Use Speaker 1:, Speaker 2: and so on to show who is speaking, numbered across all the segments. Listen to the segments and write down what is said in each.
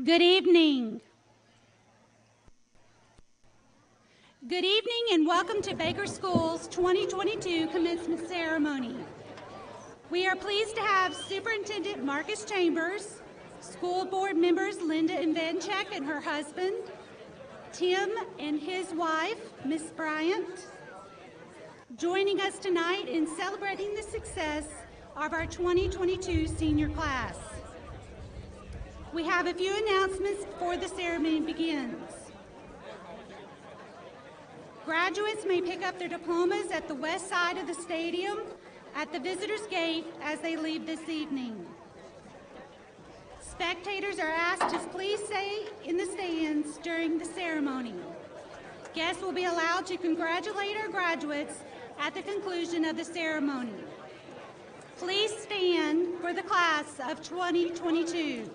Speaker 1: Good evening. Good evening and welcome to Baker School's 2022 commencement ceremony. We are pleased to have Superintendent Marcus Chambers, school board members Linda and Vanchek and her husband, Tim and his wife, Miss Bryant, joining us tonight in celebrating the success of our 2022 senior class. We have a few announcements before the ceremony begins. Graduates may pick up their diplomas at the west side of the stadium at the visitors' gate as they leave this evening. Spectators are asked to please stay in the stands during the ceremony. Guests will be allowed to congratulate our graduates at the conclusion of the ceremony. Please stand for the class of 2022.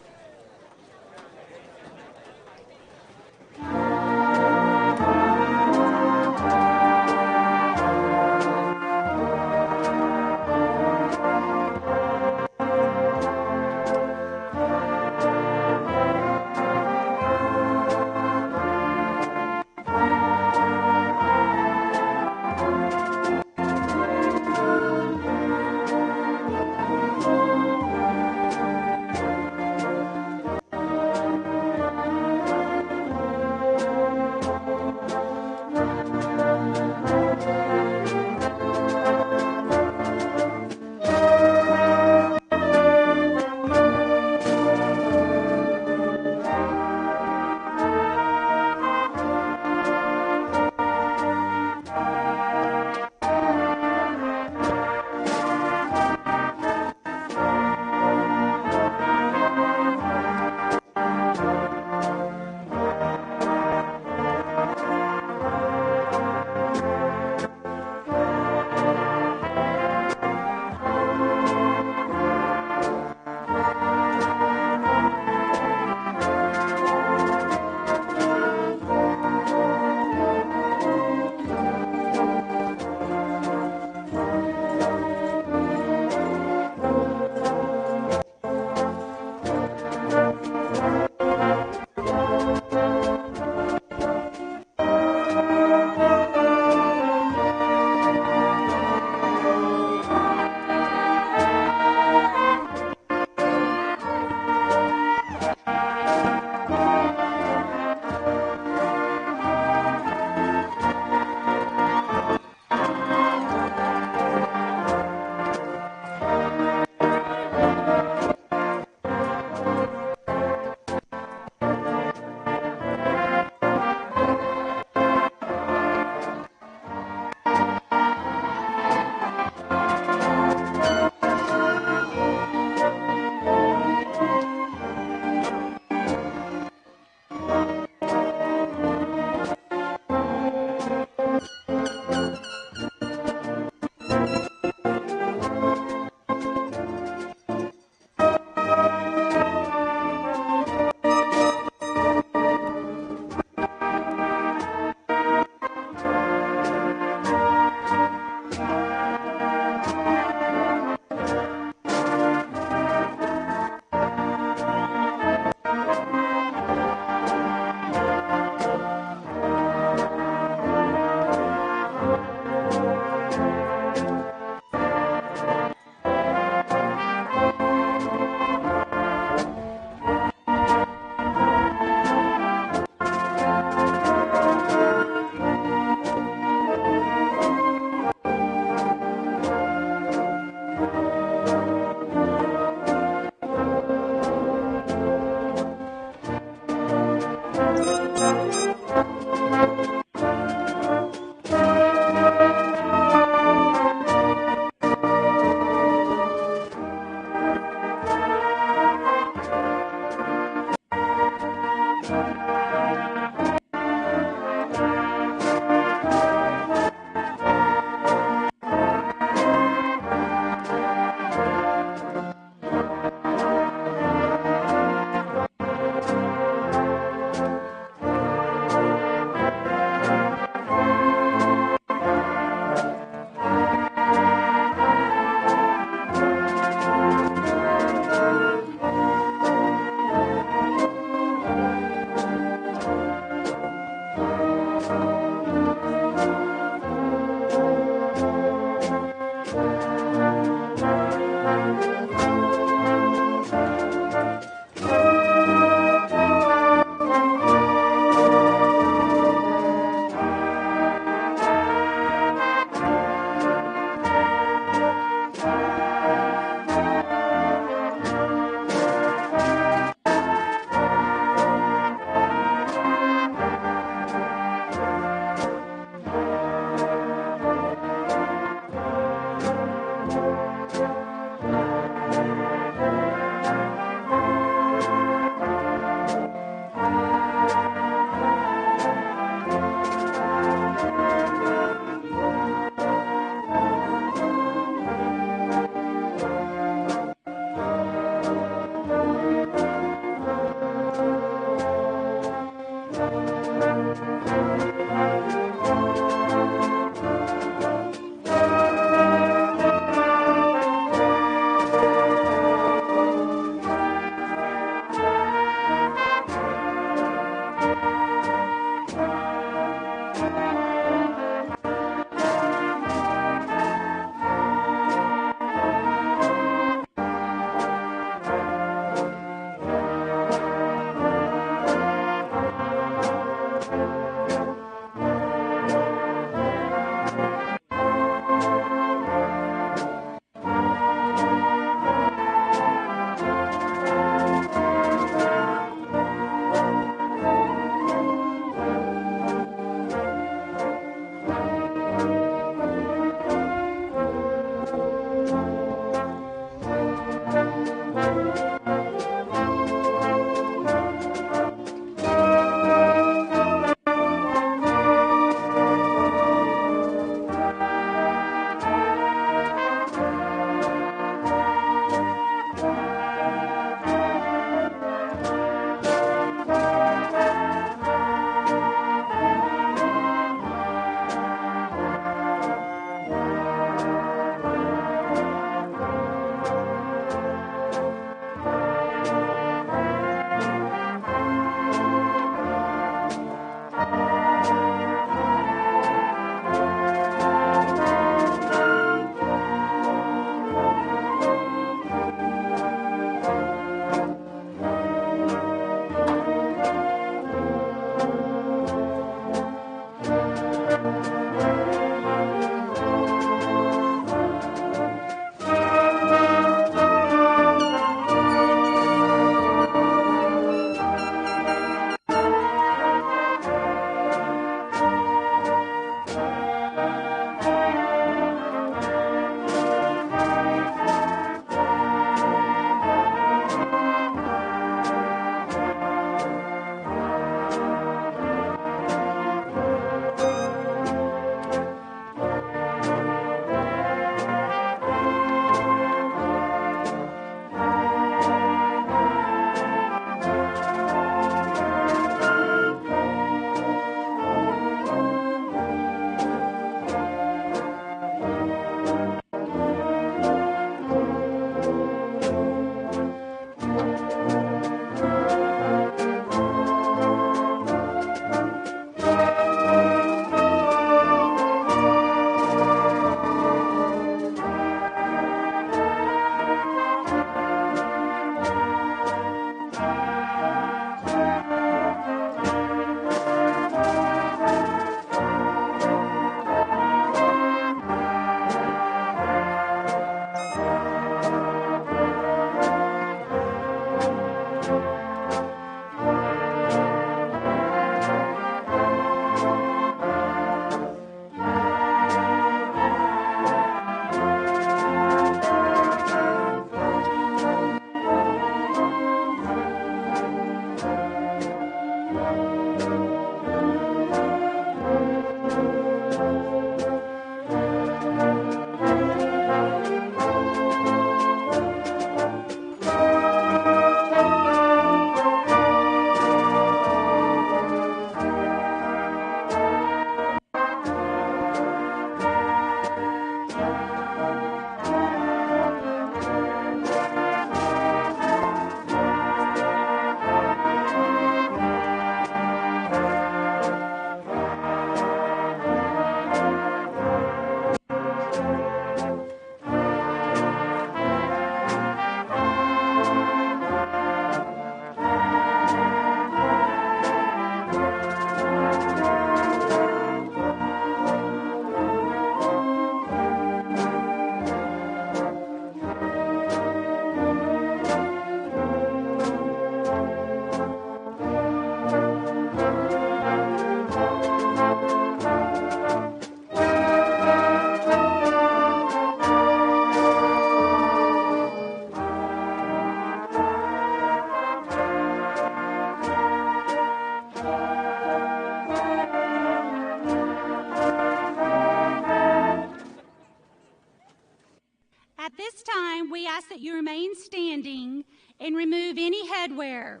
Speaker 1: At this time, we ask that you remain standing and remove any headwear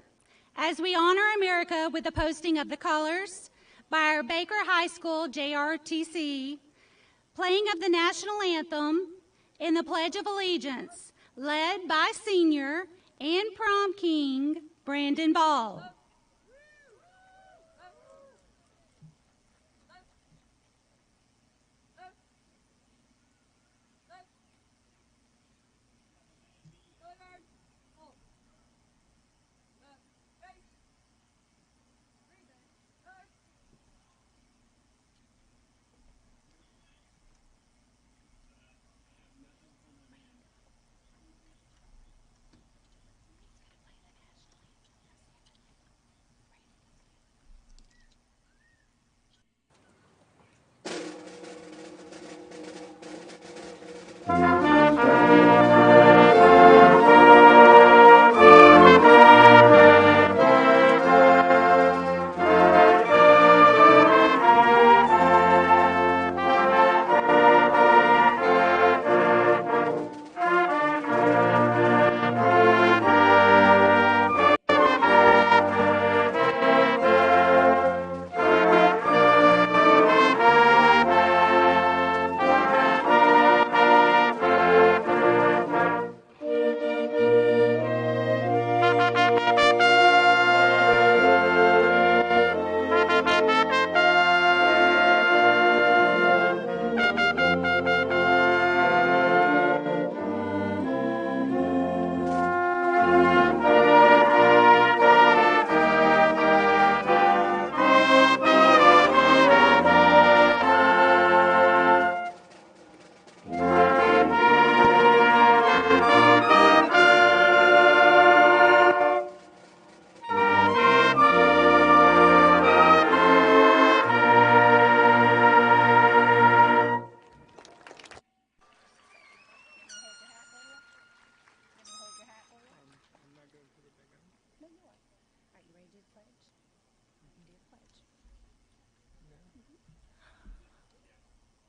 Speaker 1: as we honor America with the posting of the colors by our Baker High School JRTC, playing of the national anthem, and the Pledge of Allegiance, led by senior and prom king Brandon Ball.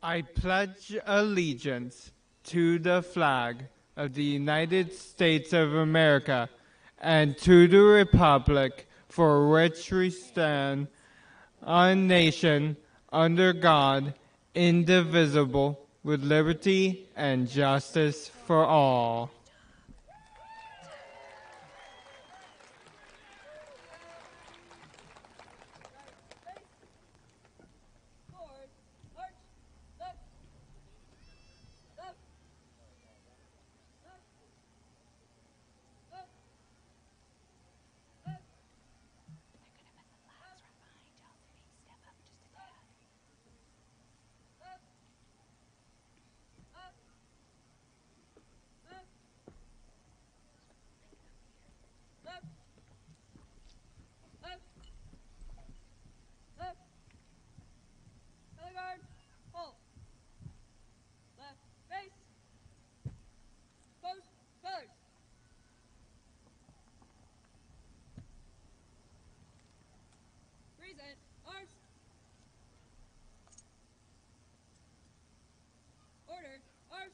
Speaker 2: I pledge allegiance to the flag of the United States of America and to the republic for which we stand, one nation, under God, indivisible, with liberty and justice for all.
Speaker 3: Present. Arms. Order. Arms.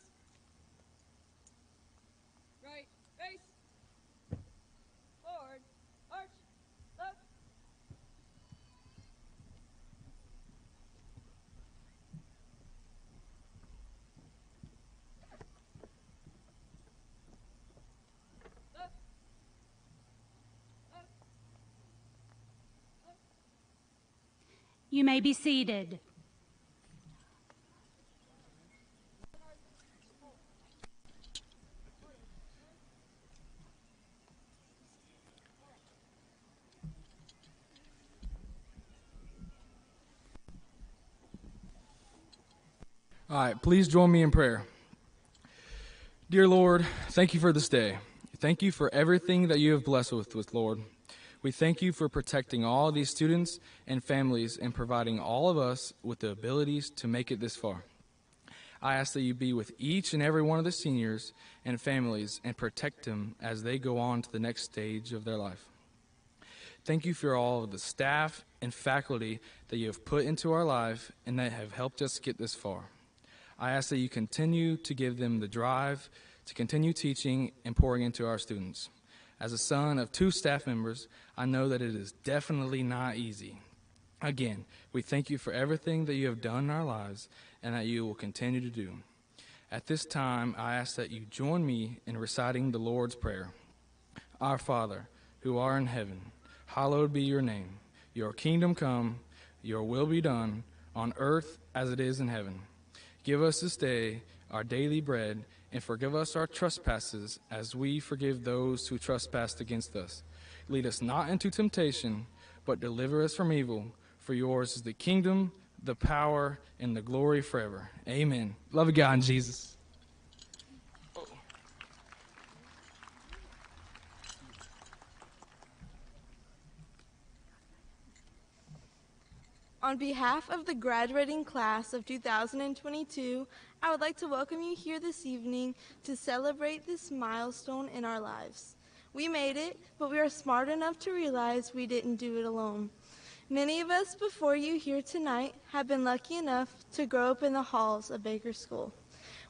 Speaker 3: Right. Face. Forward. Arch. Left. Left. Left. Left.
Speaker 1: You may be seated.
Speaker 4: All right, please join me in prayer. Dear Lord, thank you for this day. Thank you for everything that you have blessed us with, Lord. We thank you for protecting all these students and families and providing all of us with the abilities to make it this far. I ask that you be with each and every one of the seniors and families and protect them as they go on to the next stage of their life. Thank you for all of the staff and faculty that you have put into our life and that have helped us get this far. I ask that you continue to give them the drive to continue teaching and pouring into our students. As a son of 2 staff members, I know that it is definitely not easy. Again, we thank you for everything that you have done in our lives and that you will continue to do. At this time, I ask that you join me in reciting the Lord's Prayer. Our Father, who art in heaven, hallowed be your name. Your kingdom come, your will be done, on earth as it is in heaven. Give us this day our daily bread, and forgive us our trespasses as we forgive those who trespass against us. Lead us not into temptation, but deliver us from evil. For yours is the kingdom, the power, and the glory forever. Amen. Love of God and Jesus.
Speaker 5: On behalf of the graduating class of 2022, I would like to welcome you here this evening to celebrate this milestone in our lives. We made it, but we are smart enough to realize we didn't do it alone. Many of us before you here tonight have been lucky enough to grow up in the halls of Baker School.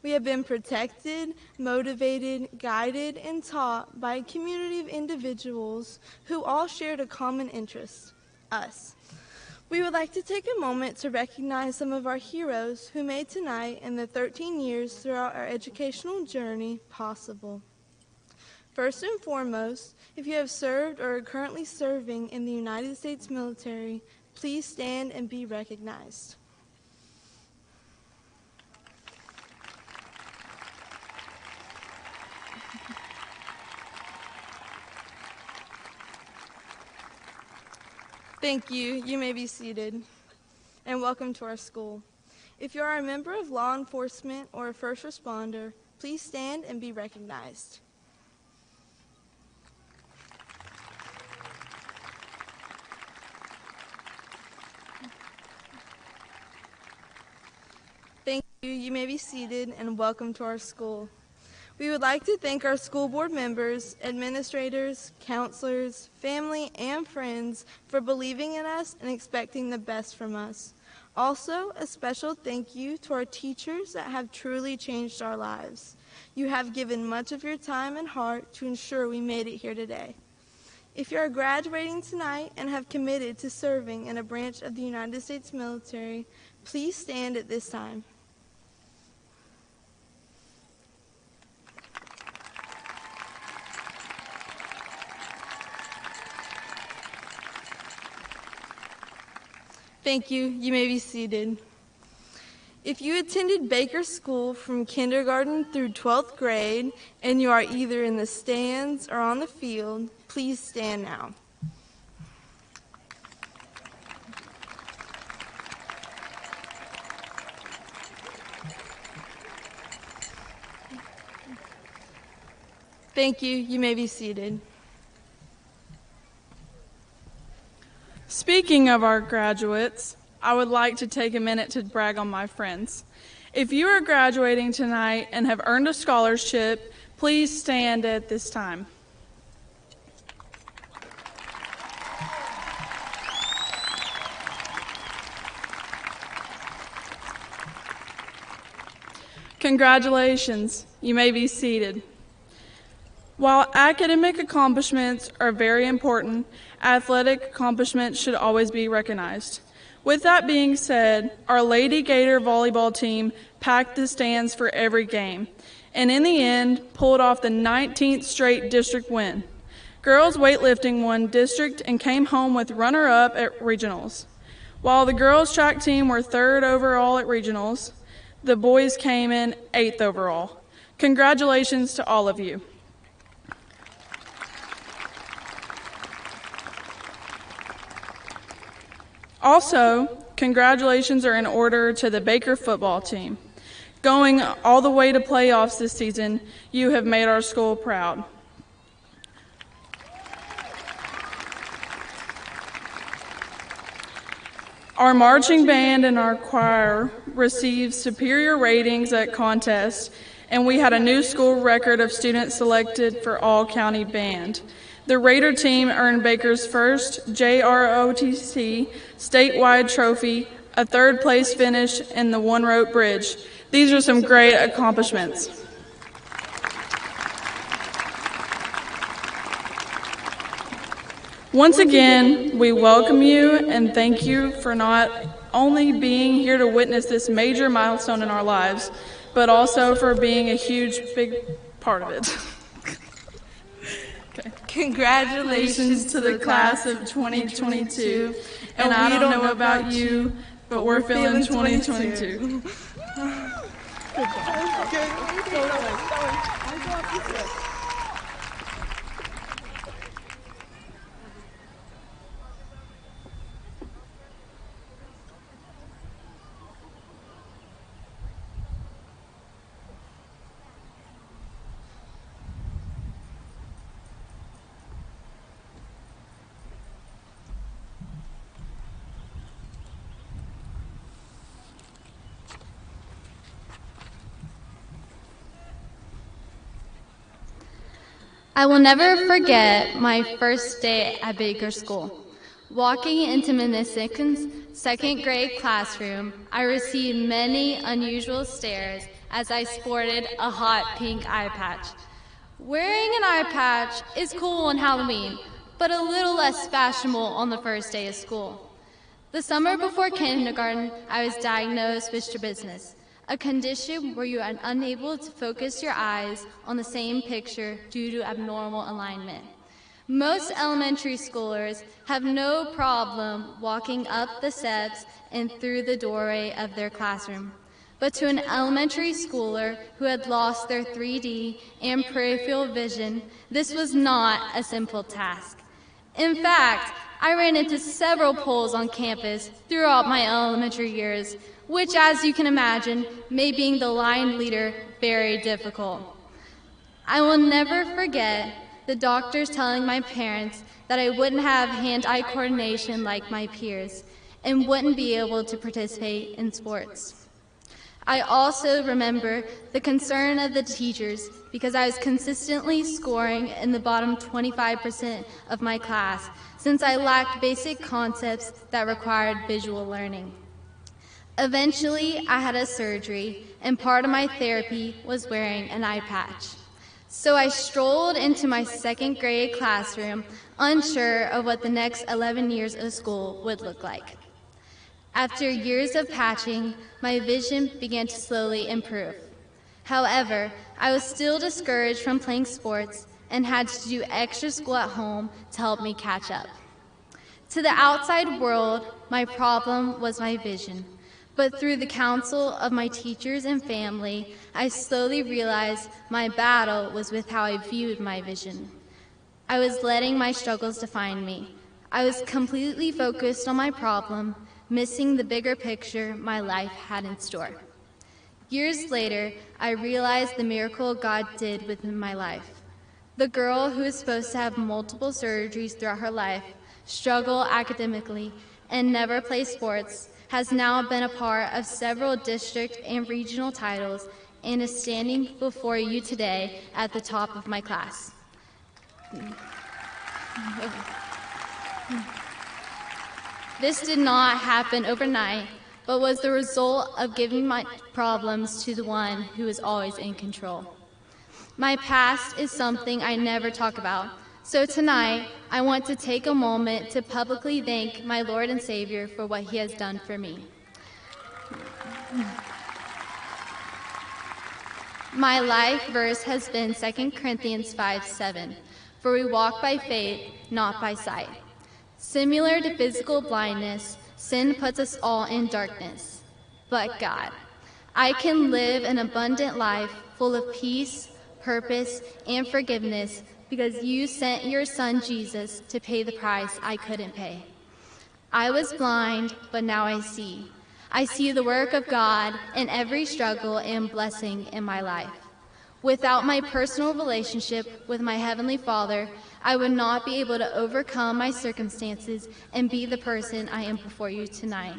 Speaker 5: We have been protected, motivated, guided, and taught by a community of individuals who all shared a common interest, us. We would like to take a moment to recognize some of our heroes who made tonight and the 13 years throughout our educational journey possible. First and foremost, if you have served or are currently serving in the United States military, please stand and be recognized. Thank you. You may be seated. And welcome to our school. If you are a member of law enforcement or a first responder, please stand and be recognized. Thank you. You may be seated, and welcome to our school. We would like to thank our school board members, administrators, counselors, family, and friends for believing in us and expecting the best from us. Also, a special thank you to our teachers that have truly changed our lives. You have given much of your time and heart to ensure we made it here today. If you are graduating tonight and have committed to serving in a branch of the United States military, please stand at this time. Thank you. You may be seated. If you attended Baker School from kindergarten through 12th grade and you are either in the stands or on the field, please stand now. Thank you. You may be seated.
Speaker 6: Speaking of our graduates, I would like to take a minute to brag on my friends. If you are graduating tonight and have earned a scholarship, please stand at this time. Congratulations. You may be seated. While academic accomplishments are very important, athletic accomplishments should always be recognized. With that being said, our Lady Gator volleyball team packed the stands for every game, and in the end, pulled off the 19th straight district win. Girls weightlifting won district and came home with runner-up at regionals. While the girls track team were 3rd overall at regionals, the boys came in 8th overall. Congratulations to all of you. Also, congratulations are in order to the Baker football team. Going all the way to playoffs this season, you have made our school proud. Our marching band and our choir received superior ratings at contests, and we had a new school record of students selected for all-county band. The Raider team earned Baker's first JROTC statewide trophy, a 3rd place finish in the one-rope bridge. These are some great accomplishments. Once again, we welcome you and thank you for not only being here to witness this major milestone in our lives, but also for being a huge, big part of it. Okay.
Speaker 5: Congratulations
Speaker 6: To the class of 2022. And I don't know about you, but we're feeling 2022.
Speaker 7: I will never forget my first day at Baker School. Walking into Ms. Nickens' 2nd grade classroom, I received many unusual stares as I sported a hot pink eye patch. Wearing an eye patch is cool on Halloween, but a little less fashionable on the first day of school. The summer before kindergarten, I was diagnosed with strabismus, a condition where you are unable to focus your eyes on the same picture due to abnormal alignment. Most elementary schoolers have no problem walking up the steps and through the doorway of their classroom. But to an elementary schooler who had lost their 3D and peripheral vision, this was not a simple task. In fact, I ran into several poles on campus throughout my elementary years, which, as you can imagine, made being the line leader very difficult. I will never forget the doctors telling my parents that I wouldn't have hand-eye coordination like my peers and wouldn't be able to participate in sports. I also remember the concern of the teachers because I was consistently scoring in the bottom 25% of my class since I lacked basic concepts that required visual learning. Eventually, I had a surgery, and part of my therapy was wearing an eye patch. So I strolled into my 2nd grade classroom, unsure of what the next 11 years of school would look like. After years of patching, my vision began to slowly improve. However, I was still discouraged from playing sports and had to do extra school at home to help me catch up. To the outside world, my problem was my vision. But through the counsel of my teachers and family, I slowly realized my battle was with how I viewed my vision. I was letting my struggles define me. I was completely focused on my problem, missing the bigger picture my life had in store. Years later, I realized the miracle God did within my life. The girl who was supposed to have multiple surgeries throughout her life, struggle academically, and never play sports, has now been a part of several district and regional titles and is standing before you today at the top of my class. This did not happen overnight, but was the result of giving my problems to the one who is always in control. My past is something I never talk about, so tonight I want to take a moment to publicly thank my Lord and Savior for what he has done for me. My life verse has been 2 Corinthians 5:7, for we walk by faith, not by sight. Similar to physical blindness, sin puts us all in darkness. But God, I can live an abundant life full of peace, purpose, and forgiveness because you sent your son Jesus to pay the price I couldn't pay. I was blind, but now I see. I see the work of God in every struggle and blessing in my life. Without my personal relationship with my Heavenly Father, I would not be able to overcome my circumstances and be the person I am before you tonight.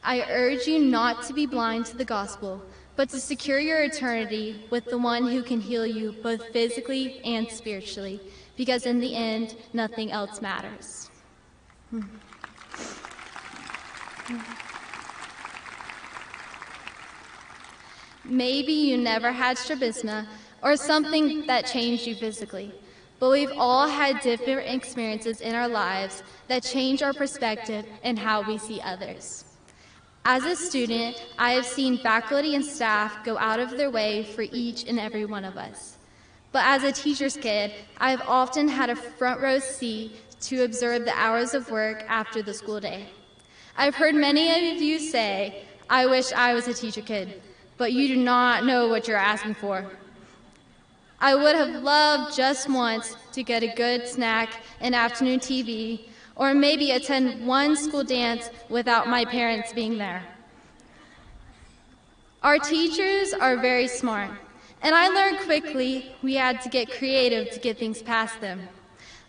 Speaker 7: I urge you not to be blind to the gospel, but to secure your eternity with the one who can heal you both physically and spiritually, because in the end, nothing else matters. Maybe you never had strabismus or something that changed you physically, but we've all had different experiences in our lives that change our perspective and how we see others. As a student, I have seen faculty and staff go out of their way for each and every one of us. But as a teacher's kid, I have often had a front row seat to observe the hours of work after the school day. I've heard many of you say, "I wish I was a teacher kid," but you do not know what you're asking for. I would have loved just once to get a good snack and afternoon TV, or maybe attend one school dance without my parents being there. Our teachers are very smart, and I learned quickly we had to get creative to get things past them.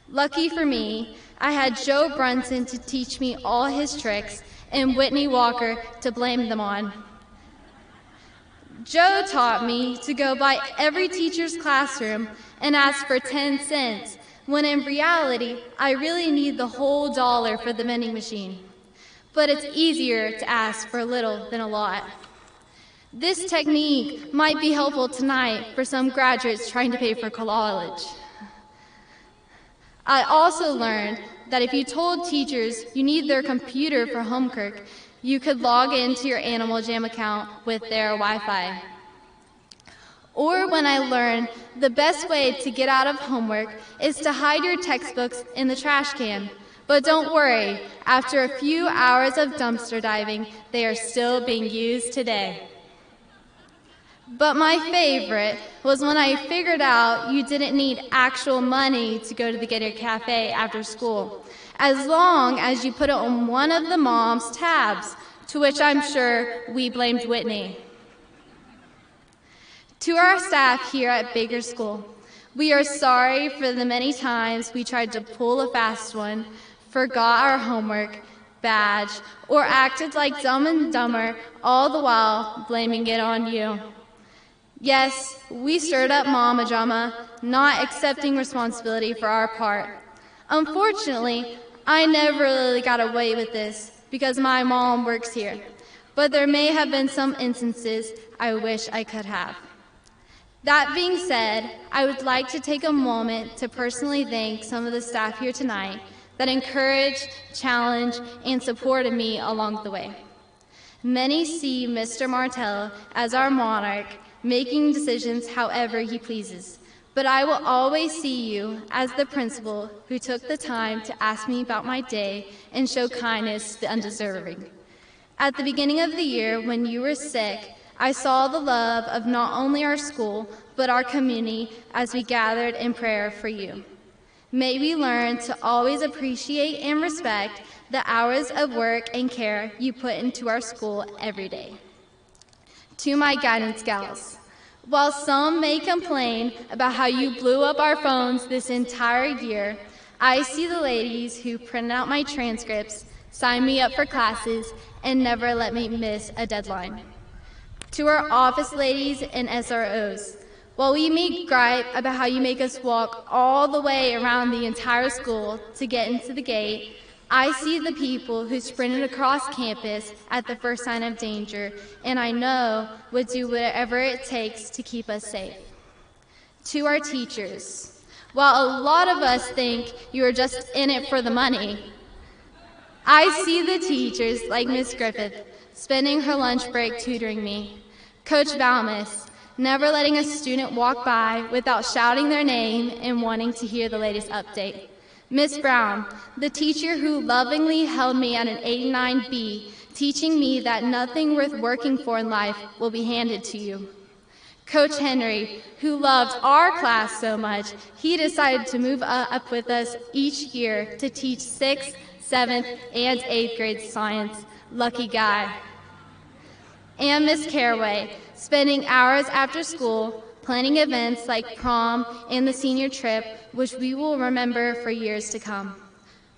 Speaker 7: Lucky for me, I had Joe Brunson to teach me all his tricks and Whitney Walker to blame them on. Joe taught me to go by every teacher's classroom and ask for 10 cents, when in reality, I really need the whole dollar for the vending machine. But it's easier to ask for a little than a lot. This technique might be helpful tonight for some graduates trying to pay for college. I also learned that if you told teachers you need their computer for homework, you could log into your Animal Jam account with their Wi-Fi. Or when I learned the best way to get out of homework is to hide your textbooks in the trash can. But don't worry, after a few hours of dumpster diving, they are still being used today. But my favorite was when I figured out you didn't need actual money to go to the Gator Cafe after school, as long as you put it on one of the mom's tabs, to which I'm sure we blamed Whitney. To our staff here at Baker School, we are sorry for the many times we tried to pull a fast one, forgot our homework badge, or acted like Dumb and Dumber, all the while blaming it on you. Yes, we stirred up mama drama, not accepting responsibility for our part. Unfortunately, I never really got away with this because my mom works here, but there may have been some instances I wish I could have. That being said, I would like to take a moment to personally thank some of the staff here tonight that encouraged, challenged, and supported me along the way. Many see Mr. Martell as our monarch, making decisions however he pleases. But I will always see you as the principal who took the time to ask me about my day and show kindness to the undeserving. At the beginning of the year, when you were sick, I saw the love of not only our school, but our community as we gathered in prayer for you. May we learn to always appreciate and respect the hours of work and care you put into our school every day. To my guidance gals, while some may complain about how you blew up our phones this entire year, I see the ladies who printed out my transcripts, signed me up for classes, and never let me miss a deadline. To our office ladies and SROs, while we may gripe about how you make us walk all the way around the entire school to get into the gate, I see the people who sprinted across campus at the first sign of danger, and I know would do whatever it takes to keep us safe. To our teachers, while a lot of us think you are just in it for the money, I see the teachers like Miss Griffith spending her lunch break tutoring me, Coach Valmus never letting a student walk by without shouting their name and wanting to hear the latest update, Miss Brown, the teacher who lovingly held me at an 89B, teaching me that nothing worth working for in life will be handed to you. Coach Henry, who loved our class so much, he decided to move up with us each year to teach 6th, 7th, and 8th grade science. Lucky guy. And Miss Caraway, spending hours after school planning events like prom and the senior trip, which we will remember for years to come.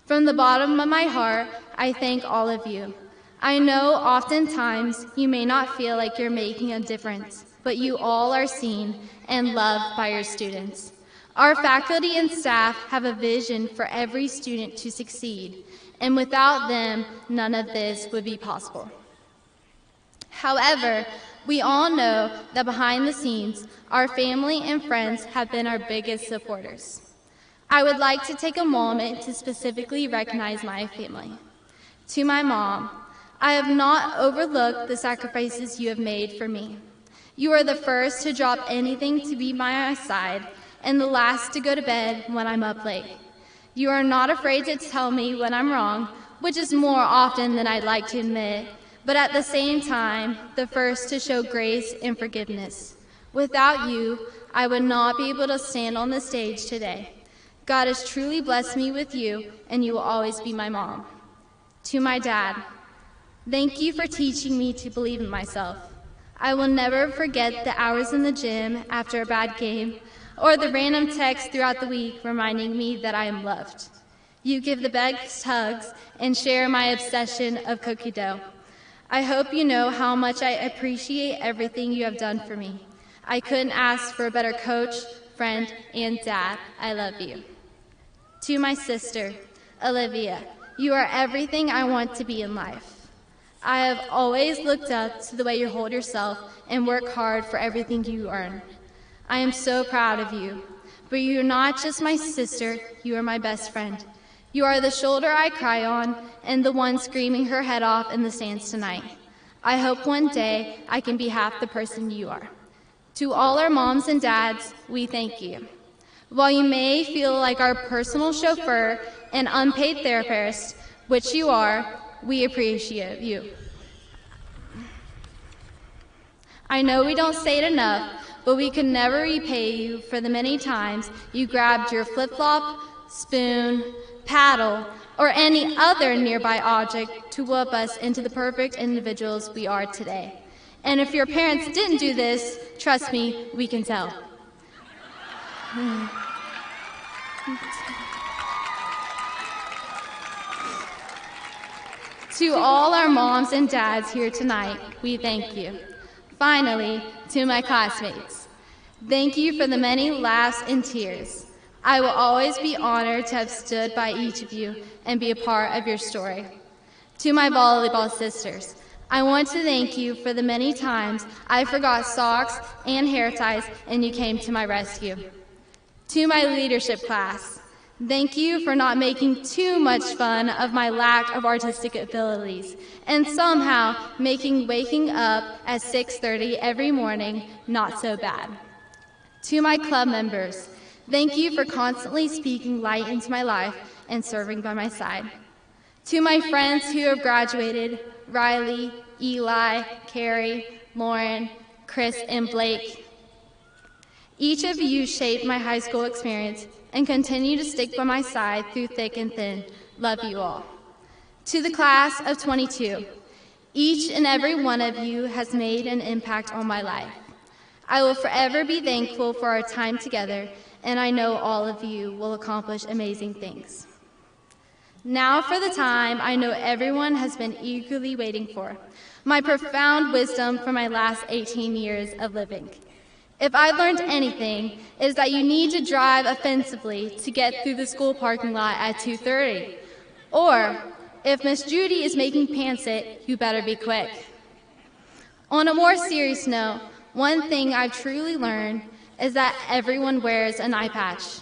Speaker 7: From the bottom of my heart, I thank all of you. I know oftentimes you may not feel like you're making a difference, but you all are seen and loved by your students. Our faculty and staff have a vision for every student to succeed, and without them, none of this would be possible. However, we all know that behind the scenes, our family and friends have been our biggest supporters. I would like to take a moment to specifically recognize my family. To my mom, I have not overlooked the sacrifices you have made for me. You are the first to drop anything to be by my side, and the last to go to bed when I'm up late. You are not afraid to tell me when I'm wrong, which is more often than I'd like to admit, but at the same time, the first to show grace and forgiveness. Without you, I would not be able to stand on the stage today. God has truly blessed me with you, and you will always be my mom. To my dad, thank you for teaching me to believe in myself. I will never forget the hours in the gym after a bad game, or the random texts throughout the week reminding me that I am loved. You give the best hugs and share my obsession of cookie dough. I hope you know how much I appreciate everything you have done for me. I couldn't ask for a better coach, friend, and dad. I love you. To my sister, Olivia, you are everything I want to be in life. I have always looked up to the way you hold yourself and work hard for everything you earn. I am so proud of you. But you are not just my sister, you are my best friend. You are the shoulder I cry on and the one screaming her head off in the stands tonight. I hope one day I can be half the person you are. To all our moms and dads, we thank you. While you may feel like our personal chauffeur and unpaid therapist, which you are, we appreciate you. I know we don't say it enough, but we can never repay you for the many times you grabbed your flip-flop, spoon, paddle, or any other nearby object to whoop us into the perfect individuals we are today. And if your parents didn't do this, trust me, we can tell. To all our moms and dads here tonight, we thank you. Finally, to my classmates, thank you for the many laughs and tears. I will always be honored to have stood by each of you and be a part of your story. To my volleyball sisters, I want to thank you for the many times I forgot socks and hair ties and you came to my rescue. To my leadership class, thank you for not making too much fun of my lack of artistic abilities and somehow making waking up at 6:30 every morning not so bad. To my club members, thank you for constantly speaking light into my life and serving by my side. To my friends who have graduated, Riley, Eli, Carrie, Lauren, Chris, and Blake. Each of you shaped my high school experience and continue to stick by my side through thick and thin. Love you all. To the class of 22, each and every one of you has made an impact on my life. I will forever be thankful for our time together, and I know all of you will accomplish amazing things. Now for the time I know everyone has been eagerly waiting for, my profound wisdom from my last 18 years of living. If I've learned anything, it is that you need to drive offensively to get through the school parking lot at 2:30. Or, if Miss Judy is making pancit, you better be quick. On a more serious note, one thing I've truly learned is that everyone wears an eye patch.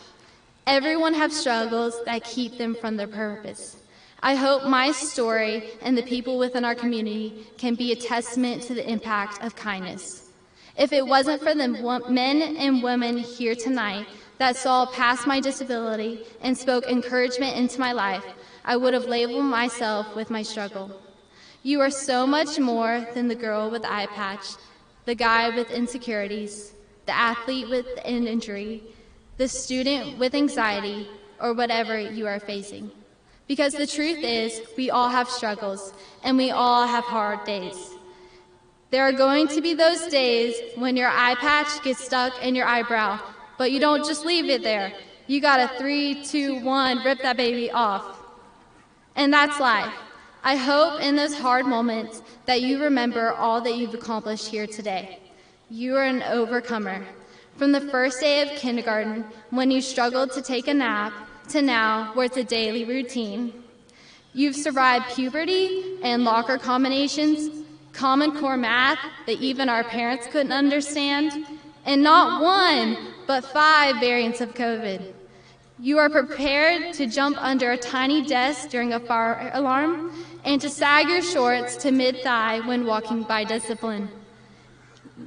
Speaker 7: Everyone has struggles that keep them from their purpose. I hope my story and the people within our community can be a testament to the impact of kindness. If it wasn't for the men and women here tonight that saw past my disability and spoke encouragement into my life, I would have labeled myself with my struggle. You are so much more than the girl with the eye patch, the guy with insecurities, the athlete with an injury, the student with anxiety, or whatever you are facing. Because the truth is, we all have struggles, and we all have hard days. There are going to be those days when your eye patch gets stuck in your eyebrow, but you don't just leave it there. You gotta 3, 2, 1, rip that baby off. And that's life. I hope in those hard moments that you remember all that you've accomplished here today. You are an overcomer. From the first day of kindergarten, when you struggled to take a nap, to now, where it's a daily routine. You've survived puberty and locker combinations, Common Core math that even our parents couldn't understand, and not 1, but 5 variants of COVID. You are prepared to jump under a tiny desk during a fire alarm and to sag your shorts to mid-thigh when walking by discipline.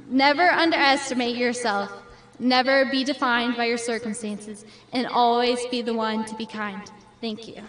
Speaker 7: Never underestimate yourself. Never be defined by your circumstances, and always be the one to be kind. Thank you.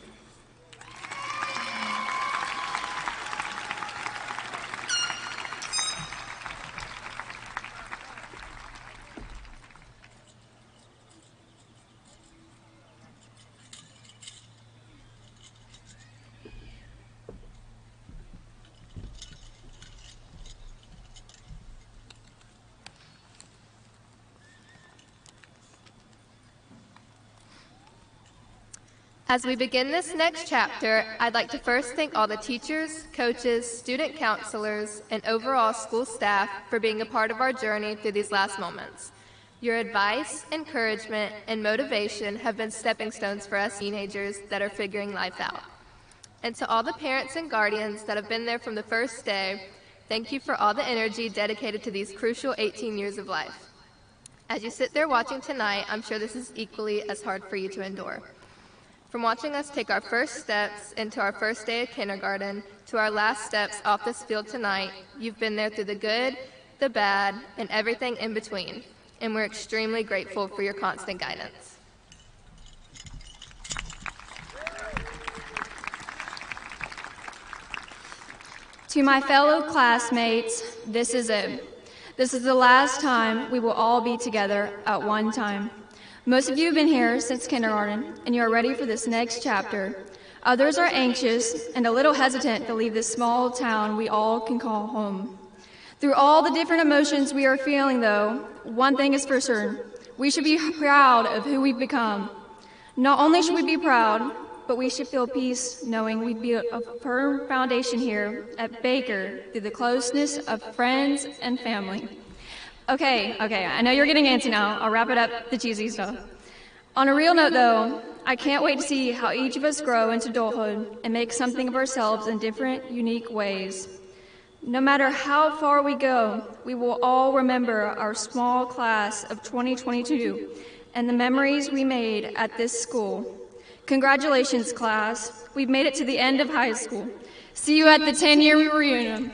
Speaker 8: As we begin this next chapter, I'd like to first thank all the teachers, coaches, student counselors, and overall school staff for being a part of our journey through these last moments. Your advice, encouragement, and motivation have been stepping stones for us teenagers that are figuring life out. And to all the parents and guardians that have been there from the first day, thank you for all the energy dedicated to these crucial 18 years of life. As you sit there watching tonight, I'm sure this is equally as hard for you to endure. From watching us take our first steps into our first day of kindergarten to our last steps off this field tonight, you've been there through the good, the bad, and everything in between, and we're extremely grateful for your constant guidance.
Speaker 9: To my fellow classmates, this is it. This is the last time we will all be together at one time. Most of you have been here since kindergarten, and you are ready for this next chapter. Others are anxious and a little hesitant to leave this small town we all can call home. Through all the different emotions we are feeling, though, one thing is for certain. We should be proud of who we've become. Not only should we be proud, but we should feel peace knowing we built a firm foundation here at Baker through the closeness of friends and family. Okay, I know you're getting antsy now. I'll wrap it up, the cheesy stuff. On a real note, though, I can't wait to see how each of us grow into adulthood and make something of ourselves in different, unique ways. No matter how far we go, we will all remember our small class of 2022 and the memories we made at this school. Congratulations, class. We've made it to the end of high school. See you at the 10-year reunion.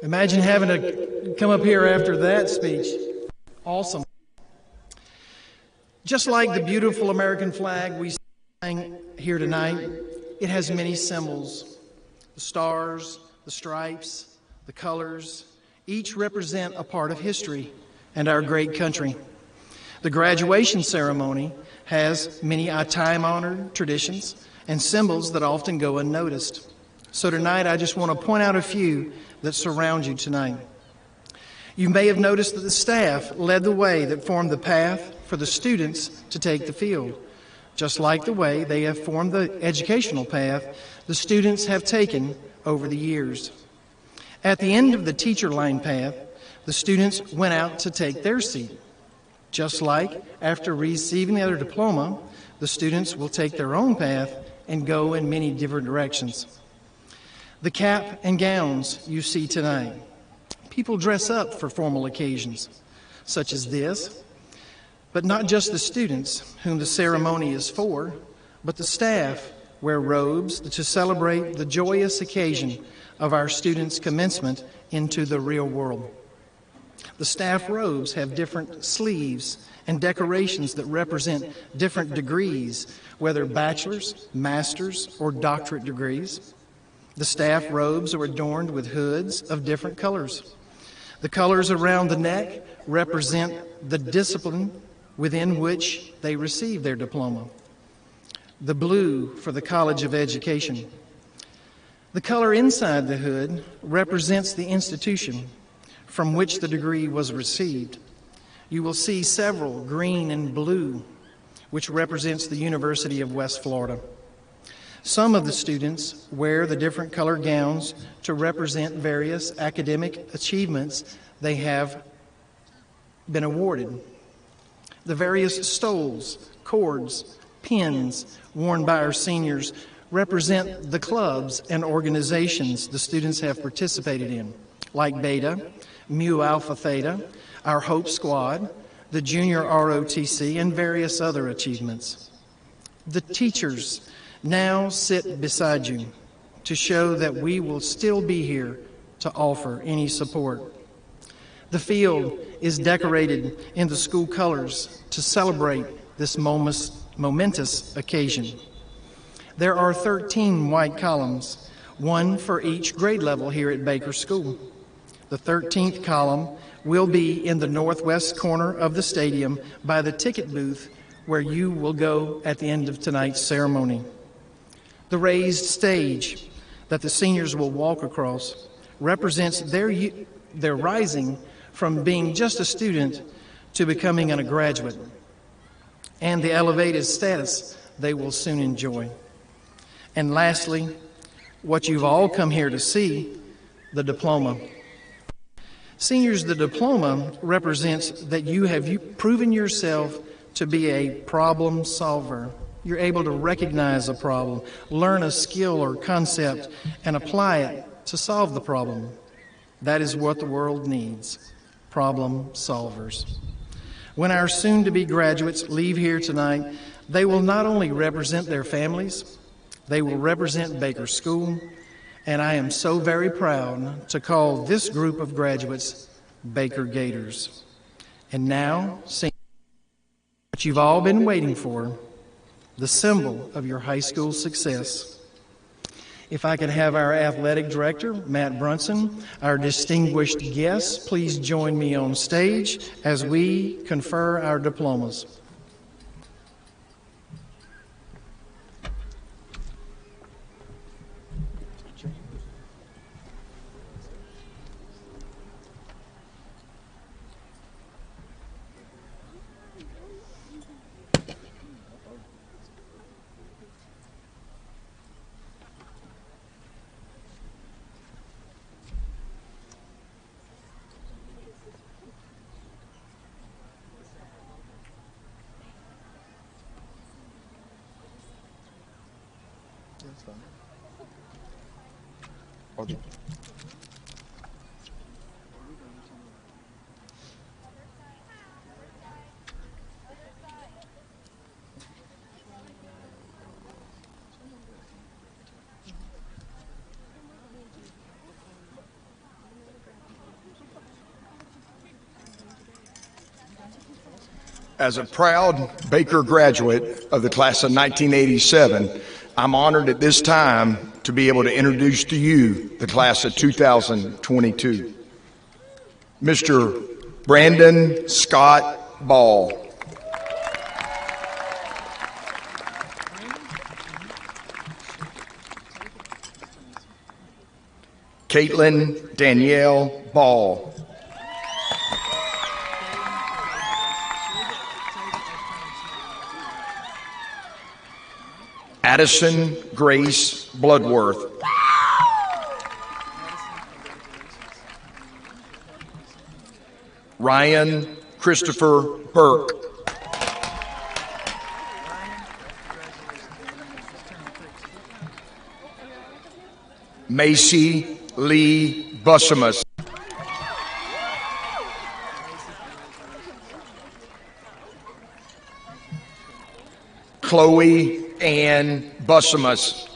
Speaker 10: Imagine having to come up here after that speech. Awesome. Just like the beautiful American flag we sang here tonight, it has many symbols. The stars, the stripes, the colors, each represent a part of history and our great country. The graduation ceremony has many time-honored traditions and symbols that often go unnoticed. So tonight, I just want to point out a few that surround you tonight. You may have noticed that the staff led the way that formed the path for the students to take the field. Just like the way they have formed the educational path the students have taken over the years. At the end of the teacher line path, the students went out to take their seat. Just like after receiving their diploma, the students will take their own path and go in many different directions. The cap and gowns you see tonight. People dress up for formal occasions, such as this, but not just the students whom the ceremony is for, but the staff wear robes to celebrate the joyous occasion of our students' commencement into the real world. The staff robes have different sleeves and decorations that represent different degrees, whether bachelor's, master's, or doctorate degrees. The staff robes are adorned with hoods of different colors. The colors around the neck represent the discipline within which they receive their diploma. The blue for the College of Education. The color inside the hood represents the institution from which the degree was received. You will see several green and blue, which represents the University of West Florida. Some of the students wear the different colored gowns to represent various academic achievements they have been awarded. The various stoles, cords, pins worn by our seniors represent the clubs and organizations the students have participated in, like Beta, Mu Alpha Theta, our Hope Squad, the Junior ROTC, and various other achievements. The teachers now sit beside you to show that we will still be here to offer any support. The field is decorated in the school colors to celebrate this momentous occasion. There are 13 white columns, one for each grade level here at Baker School. The 13th column will be in the northwest corner of the stadium by the ticket booth where you will go at the end of tonight's ceremony. The raised stage that the seniors will walk across represents their rising from being just a student to becoming a graduate, and the elevated status they will soon enjoy. And lastly, what you've all come here to see, the diploma. Seniors, the diploma represents that you have proven yourself to be a problem solver. You're able to recognize a problem, learn a skill or concept, and apply it to solve the problem. That is what the world needs, problem solvers. When our soon-to-be graduates leave here tonight, they will not only represent their families, they will represent Baker School, and I am so very proud to call this group of graduates Baker Gators. And now, sing what you've all been waiting for, the symbol of your high school success. If I could have our athletic director, Matt Brunson, our distinguished guests, please join me on stage as we confer our diplomas.
Speaker 11: As a proud Baker graduate of the class of 1987, I'm honored at this time to be able to introduce to you the class of 2022. Mr. Brandon Scott Ball. Caitlin Danielle Ball. Addison Grace Bloodworth. Ryan Christopher Burke. Macy Lee Bussamus. Chloe Ann Bussamus.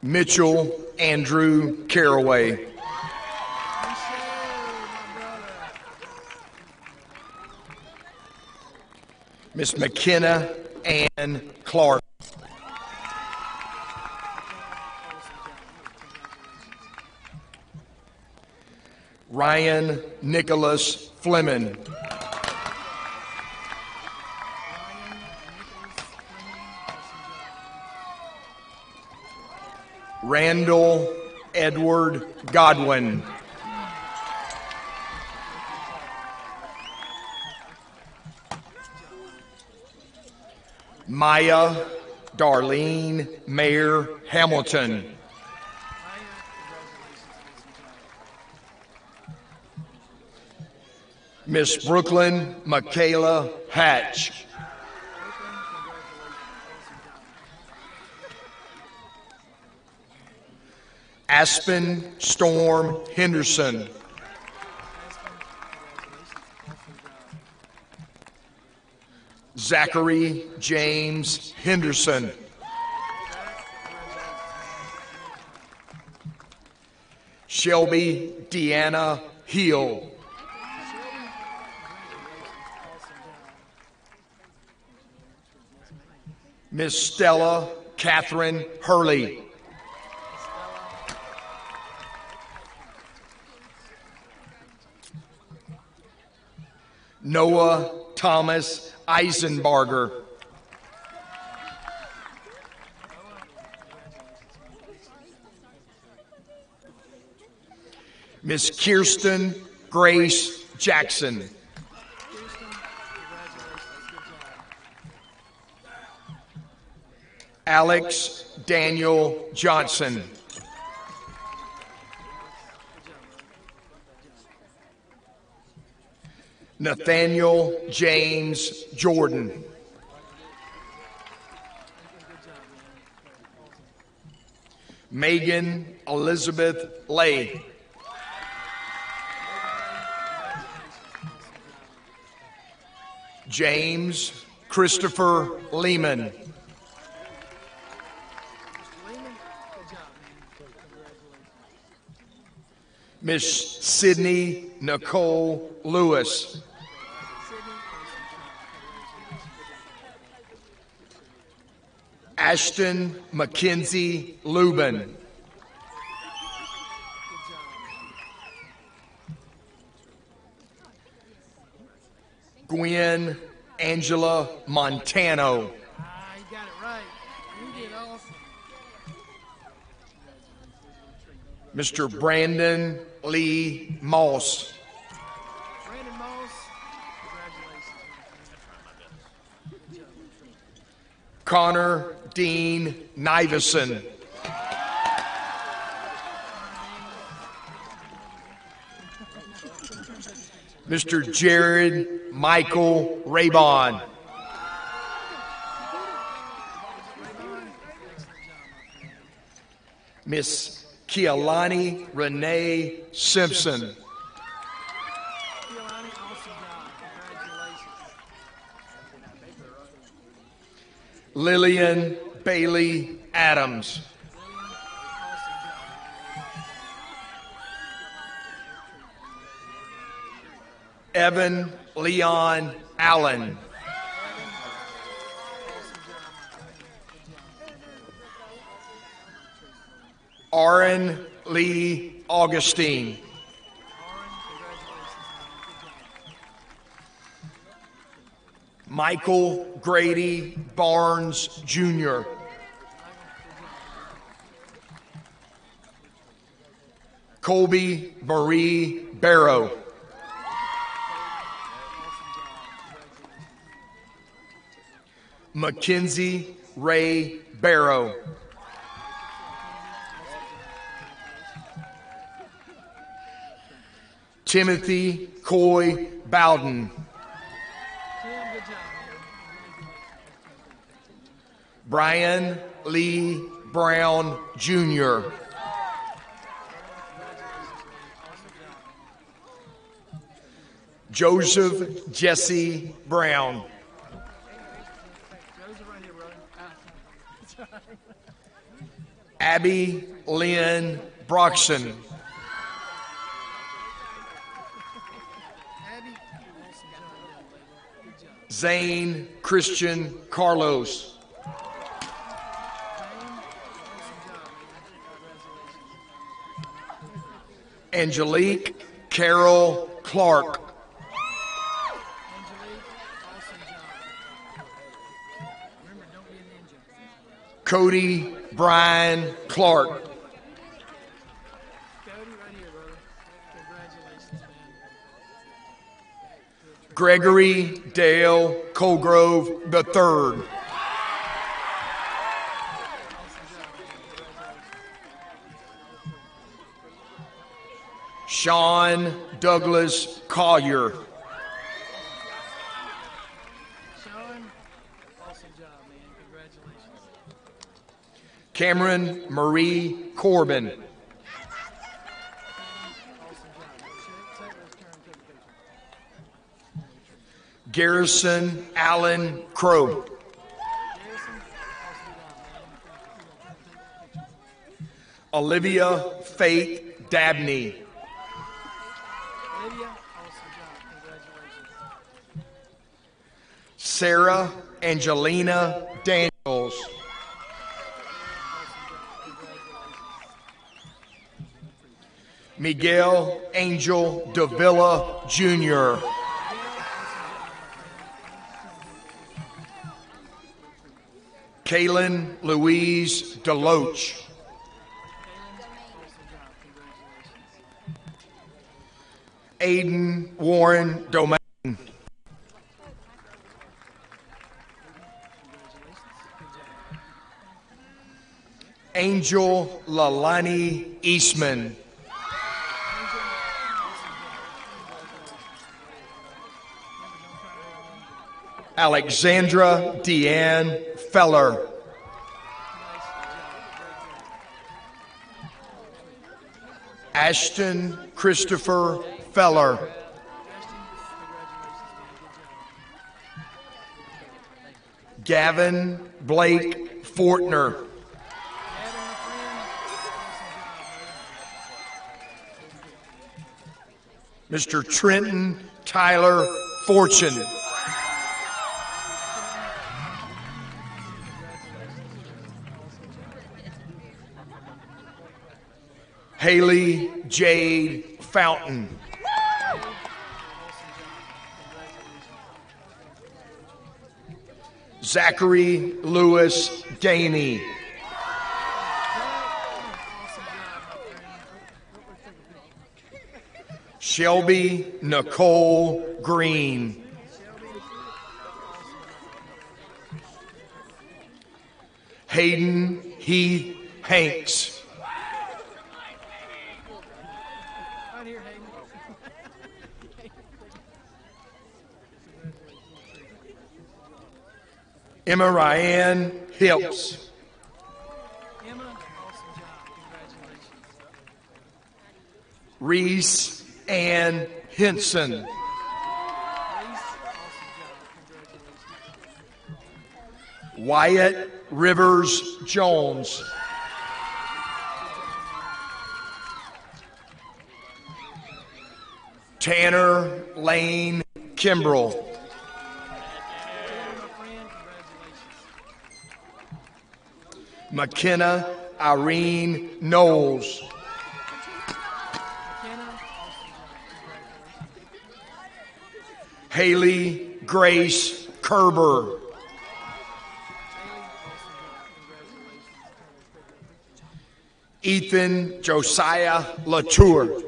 Speaker 11: Mitchell Andrew Caraway. Miss McKenna Ann Clark. Ryan Nicholas Fleming. Randall Edward Godwin. Maya Darlene Mayer Hamilton. Miss Brooklyn Michaela Hatch. Aspen Storm Henderson. Zachary James Henderson. Shelby Deanna Hill. Miss Stella Catherine Hurley. Noah Thomas Eisenbarger. Miss Kirsten Grace Jackson. Alex Daniel Johnson. Nathaniel James Jordan. Megan Elizabeth Lay. James Christopher Lehman. Miss Sydney Nicole Lewis. Ashton Mackenzie Lubin. Gwen Angela Montano.
Speaker 10: You got it right. You did awesome.
Speaker 11: Mr. Brandon Lee Moss.
Speaker 10: Brandon Moss, congratulations.
Speaker 11: Connor Dean Nivison. Mr. Jared Michael Raybon. Miss Kialani Renee Simpson. Lillian Bailey Adams. Evan Leon Allen. Aaron Lee Augustine. Michael Grady Barnes, Jr. Colby Marie Barrow. Mackenzie Ray Barrow. Timothy Coy Bowden. Brian Lee Brown, Jr. Joseph Jesse Brown. Abby Lynn Broxson. Zane Christian Carlos. Angelique Carol Clark. Cody Brian Clark. Gregory Dale Colgrove III. Sean Douglas Collier. Cameron Marie Corbin. Garrison Allen Crow. Olivia Faith Dabney. Sarah Angelina Daniels. Miguel Angel Davila Jr. Kaylin Louise Deloach. Aiden Warren Domain. Angel Lalani Eastman. Alexandra Deanne Feller. Ashton Christopher Feller. Gavin Blake Fortner. Mr. Trenton Tyler Fortune. Haley Jade Fountain. Zachary Lewis Gainey. Shelby Nicole Green. Hayden Heath Hanks. Emma Ryan Hips. Reese Ann Henson. Wyatt Rivers Jones. Tanner Lane Kimbrell. McKenna Irene Knowles. Haley Grace Kirk. Kerber. Ethan Josiah Latour.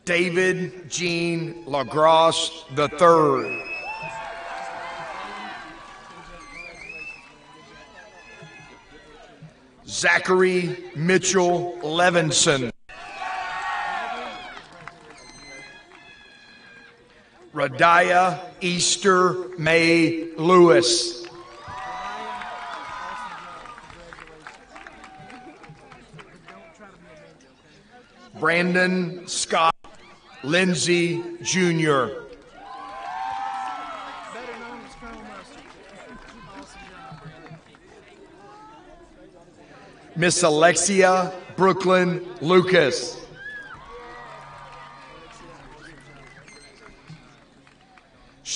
Speaker 11: David Jean LaGrosse III. Zachary Mitchell Levinson. Radiah Easter May Lewis. Brandon Scott Lindsay Jr. Miss Alexia Brooklyn Lucas.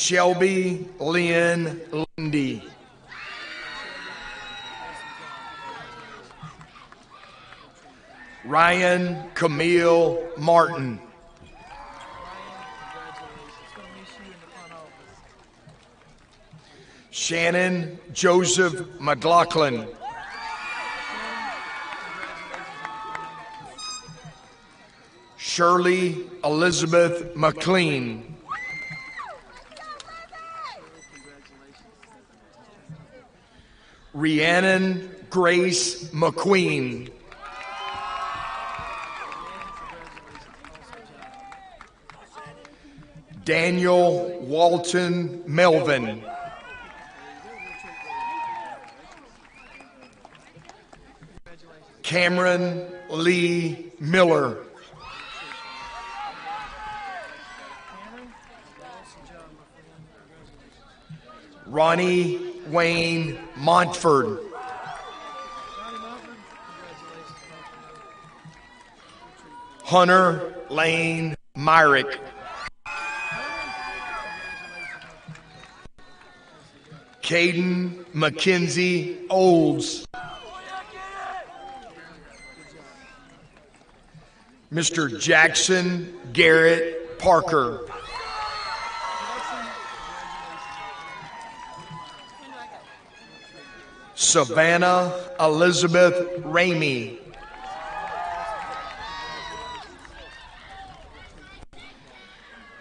Speaker 11: Shelby Lynn Lindy. Ryan Camille Martin. Shannon Joseph McLaughlin. Shirley Elizabeth McLean. Rhiannon Grace McQueen. Daniel Walton Melvin. Cameron Lee Miller. Ronnie Wayne Montford. Hunter Lane Myrick. Caden Mackenzie Olds. Mr. Jackson Garrett Parker. Savannah Elizabeth Ramey.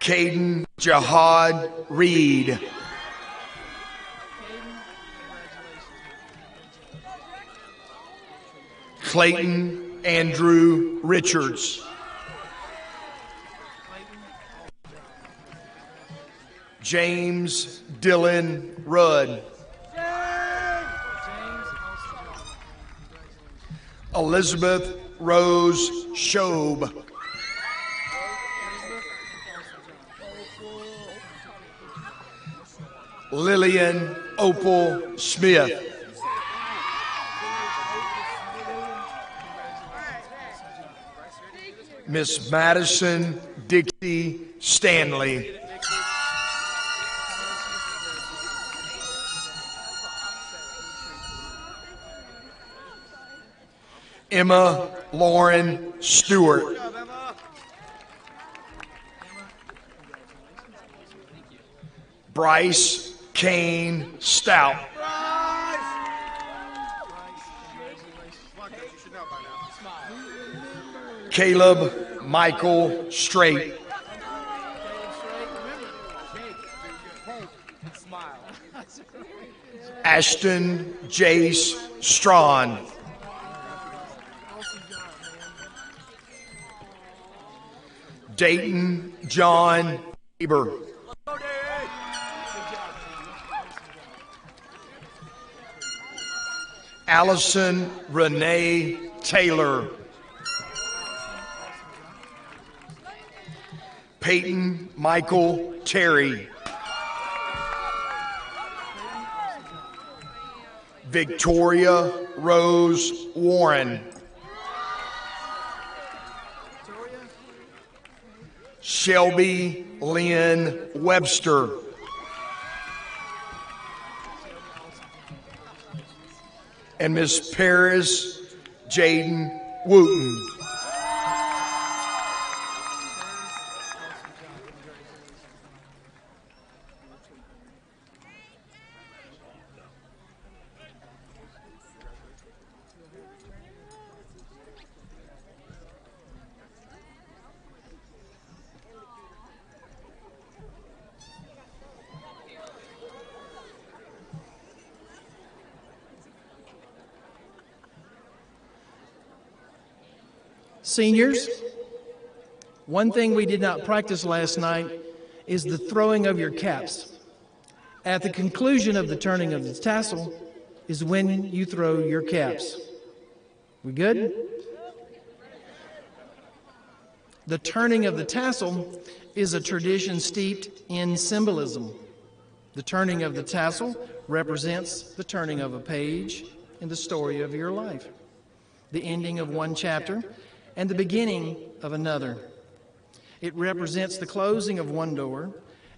Speaker 11: Caden Jihad Reed. Clayton Andrew Richards. James Dylan Rudd. Elizabeth Rose Shobe. Lillian Opal Smith. Miss Madison Dixie Stanley. Emma Lauren Stewart. Bryce Kane Stout. Caleb Michael Straight. Ashton Jace Strawn. Dayton John Eber. Allison Renee Taylor. Peyton Michael Terry. Victoria Rose Warren. Shelby Lynn Webster. And Miss Paris Jaden Wooten.
Speaker 10: Seniors, one thing we did not practice last night is the throwing of your caps. At the conclusion of the turning of the tassel is when you throw your caps. We good? The turning of the tassel is a tradition steeped in symbolism. The turning of the tassel represents the turning of a page in the story of your life, the ending of one chapter and the beginning of another. It represents the closing of one door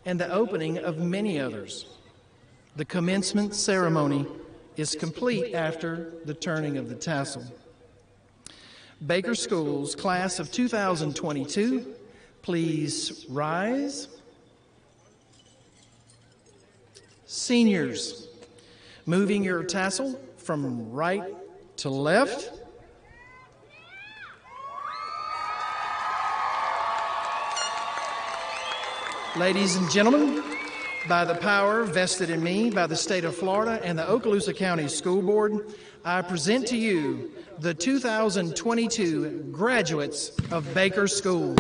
Speaker 10: and the opening of many others. The commencement ceremony is complete after the turning of the tassel. Baker Schools, class of 2022, please rise. Seniors, moving your tassel from right to left. Ladies and gentlemen, by the power vested in me by the state of Florida and the Okaloosa County School Board, I present to you the 2022 graduates of Baker School.